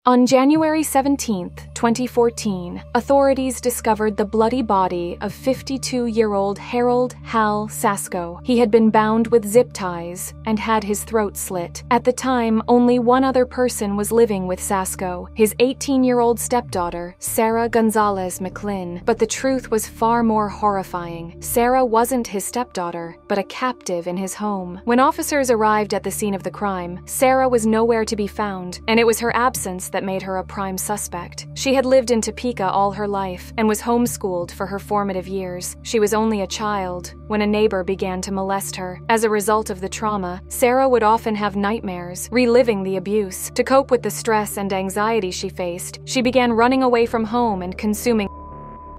On January 17, 2014, authorities discovered the bloody body of 52-year-old Harold Hal Sasko. He had been bound with zip ties and had his throat slit. At the time, only one other person was living with Sasko, his 18-year-old stepdaughter, Sarah Gonzales-McLinn. But the truth was far more horrifying. Sarah wasn't his stepdaughter, but a captive in his home. When officers arrived at the scene of the crime, Sarah was nowhere to be found, and it was her absence that made her a prime suspect. She had lived in Topeka all her life and was homeschooled for her formative years. She was only a child when a neighbor began to molest her. As a result of the trauma, Sarah would often have nightmares, reliving the abuse. To cope with the stress and anxiety she faced, she began running away from home and consuming.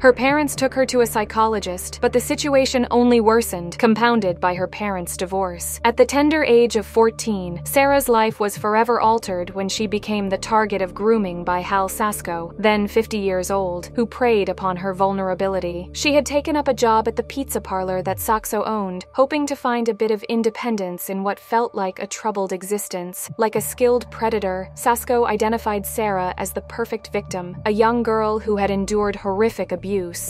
Her parents took her to a psychologist, but the situation only worsened, compounded by her parents' divorce. At the tender age of 14, Sarah's life was forever altered when she became the target of grooming by Hal Sasko, then 50 years old, who preyed upon her vulnerability. She had taken up a job at the pizza parlor that Sasko owned, hoping to find a bit of independence in what felt like a troubled existence. Like a skilled predator, Sasko identified Sarah as the perfect victim, a young girl who had endured horrific abuse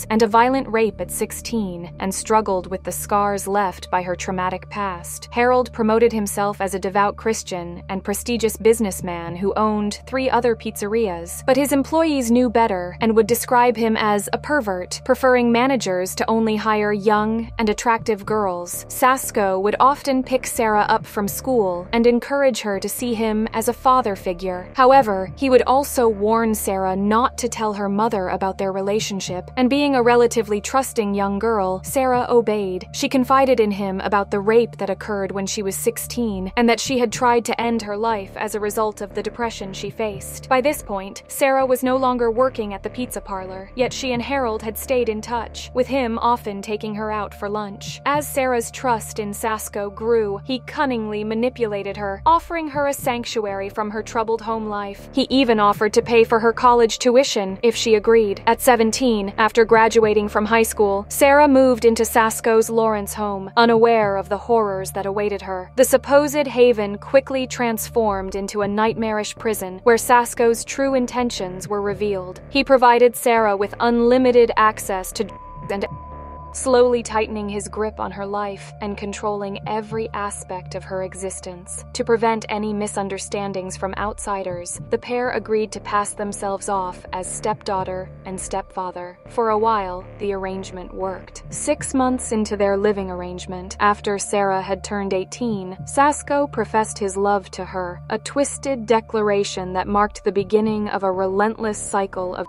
and a violent rape at 16 and struggled with the scars left by her traumatic past. Harold promoted himself as a devout Christian and prestigious businessman who owned 3 other pizzerias, but his employees knew better and would describe him as a pervert, preferring managers to only hire young and attractive girls. Sasko would often pick Sarah up from school and encourage her to see him as a father figure. However, he would also warn Sarah not to tell her mother about their relationship, and being a relatively trusting young girl, Sarah obeyed. She confided in him about the rape that occurred when she was 16, and that she had tried to end her life as a result of the depression she faced. By this point, Sarah was no longer working at the pizza parlor, yet she and Harold had stayed in touch, with him often taking her out for lunch. As Sarah's trust in Sasko grew, he cunningly manipulated her, offering her a sanctuary from her troubled home life. He even offered to pay for her college tuition if she agreed. At 17, after graduating from high school, Sarah moved into Sasko's Lawrence home, unaware of the horrors that awaited her. The supposed haven quickly transformed into a nightmarish prison where Sasko's true intentions were revealed. He provided Sarah with unlimited access to and slowly tightening his grip on her life and controlling every aspect of her existence. To prevent any misunderstandings from outsiders, the pair agreed to pass themselves off as stepdaughter and stepfather. For a while, the arrangement worked. 6 months into their living arrangement, after Sarah had turned 18, Sasko professed his love to her, a twisted declaration that marked the beginning of a relentless cycle of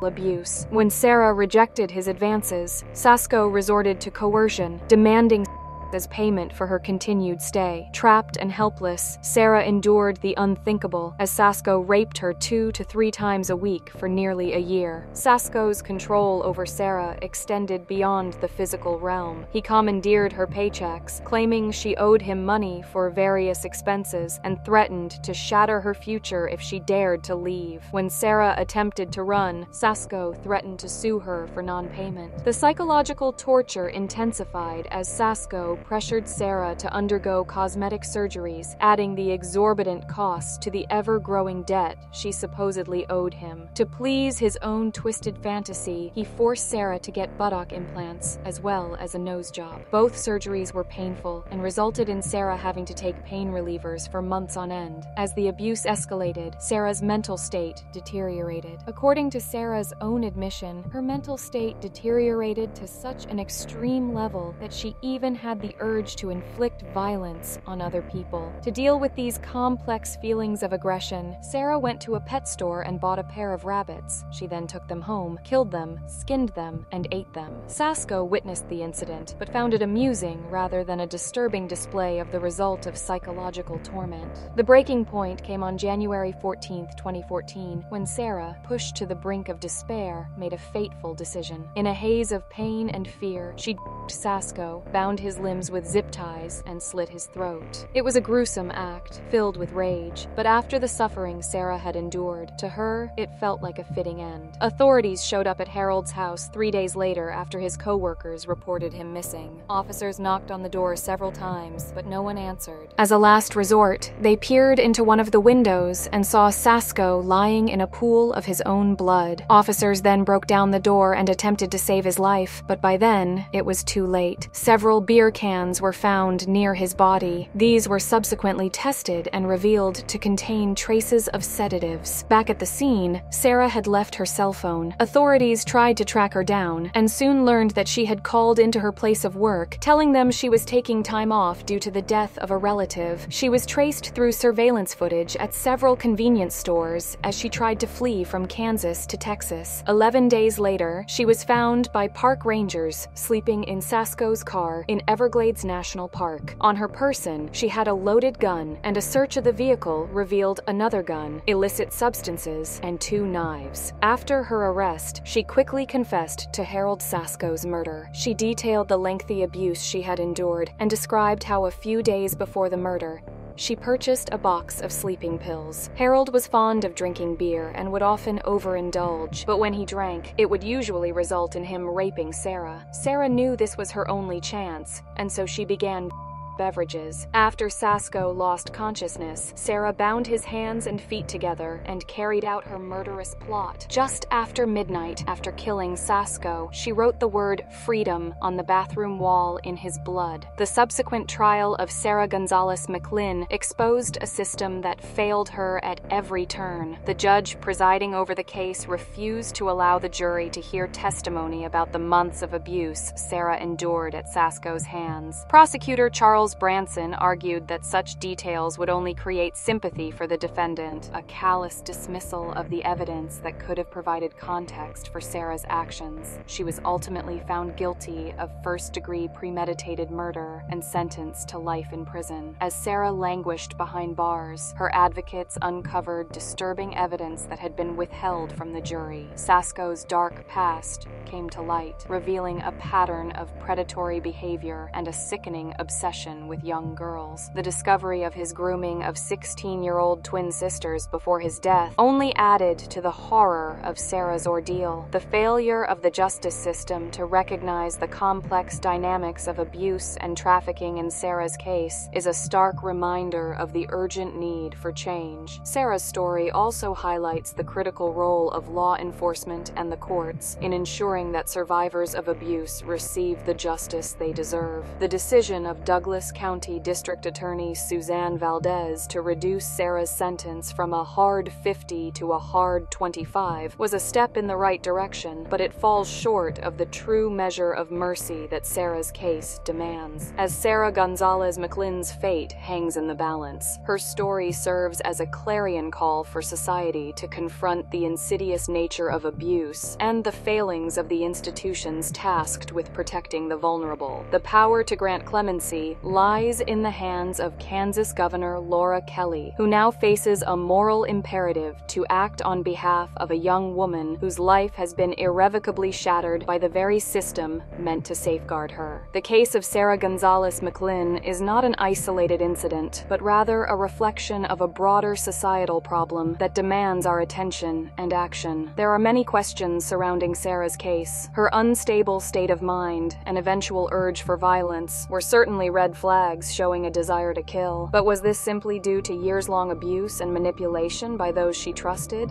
abuse. When Sarah rejected his advances, Sasko resorted to coercion, demanding as payment for her continued stay. Trapped and helpless, Sarah endured the unthinkable as Sasko raped her 2 to 3 times a week for nearly a year. Sasko's control over Sarah extended beyond the physical realm. He commandeered her paychecks, claiming she owed him money for various expenses, and threatened to shatter her future if she dared to leave. When Sarah attempted to run, Sasko threatened to sue her for non-payment. The psychological torture intensified as Sasko pressured Sarah to undergo cosmetic surgeries, adding the exorbitant costs to the ever-growing debt she supposedly owed him. To please his own twisted fantasy, he forced Sarah to get buttock implants as well as a nose job. Both surgeries were painful and resulted in Sarah having to take pain relievers for months on end. As the abuse escalated, Sarah's mental state deteriorated. According to Sarah's own admission, her mental state deteriorated to such an extreme level that she even had the urge to inflict violence on other people. To deal with these complex feelings of aggression, Sarah went to a pet store and bought a pair of rabbits. She then took them home, killed them, skinned them, and ate them. Sasko witnessed the incident, but found it amusing rather than a disturbing display of the result of psychological torment. The breaking point came on January 14, 2014, when Sarah, pushed to the brink of despair, made a fateful decision. In a haze of pain and fear, she Sasko, bound his limbs arms with zip ties and slit his throat. It was a gruesome act, filled with rage, but after the suffering Sarah had endured, to her, it felt like a fitting end. Authorities showed up at Harold's house 3 days later after his co-workers reported him missing. Officers knocked on the door several times, but no one answered. As a last resort, they peered into one of the windows and saw Sasko lying in a pool of his own blood. Officers then broke down the door and attempted to save his life, but by then, it was too late. Several beer cans were found near his body. These were subsequently tested and revealed to contain traces of sedatives. Back at the scene, Sarah had left her cell phone. Authorities tried to track her down and soon learned that she had called into her place of work, telling them she was taking time off due to the death of a relative. She was traced through surveillance footage at several convenience stores as she tried to flee from Kansas to Texas. 11 days later, she was found by park rangers sleeping in Sasko's car in Everglades National Park. On her person, she had a loaded gun, and a search of the vehicle revealed another gun, illicit substances, and 2 knives. After her arrest, she quickly confessed to Harold Sasko's murder. She detailed the lengthy abuse she had endured and described how a few days before the murder, she purchased a box of sleeping pills. Harold was fond of drinking beer and would often overindulge, but when he drank, it would usually result in him raping Sarah. Sarah knew this was her only chance, and so she began beverages. After Sasko lost consciousness, Sarah bound his hands and feet together and carried out her murderous plot. Just after midnight, after killing Sasko, she wrote the word freedom on the bathroom wall in his blood. The subsequent trial of Sarah Gonzales-McLinn exposed a system that failed her at every turn. The judge presiding over the case refused to allow the jury to hear testimony about the months of abuse Sarah endured at Sasko's hands. Prosecutor Charles Branson argued that such details would only create sympathy for the defendant, a callous dismissal of the evidence that could have provided context for Sarah's actions. She was ultimately found guilty of first-degree premeditated murder and sentenced to life in prison. As Sarah languished behind bars, her advocates uncovered disturbing evidence that had been withheld from the jury. Sasko's dark past came to light, revealing a pattern of predatory behavior and a sickening obsession with young girls. The discovery of his grooming of 16-year-old twin sisters before his death only added to the horror of Sarah's ordeal. The failure of the justice system to recognize the complex dynamics of abuse and trafficking in Sarah's case is a stark reminder of the urgent need for change. Sarah's story also highlights the critical role of law enforcement and the courts in ensuring that survivors of abuse receive the justice they deserve. The decision of Douglas County District Attorney Suzanne Valdez to reduce Sarah's sentence from a hard 50 to a hard 25 was a step in the right direction, but it falls short of the true measure of mercy that Sarah's case demands. As Sarah Gonzales-McLinn's fate hangs in the balance, her story serves as a clarion call for society to confront the insidious nature of abuse and the failings of the institutions tasked with protecting the vulnerable. The power to grant clemency lies in the hands of Kansas Governor Laura Kelly, who now faces a moral imperative to act on behalf of a young woman whose life has been irrevocably shattered by the very system meant to safeguard her. The case of Sarah Gonzales-McLinn is not an isolated incident, but rather a reflection of a broader societal problem that demands our attention and action. There are many questions surrounding Sarah's case. Her unstable state of mind and eventual urge for violence were certainly red flags showing a desire to kill, but was this simply due to years-long abuse and manipulation by those she trusted?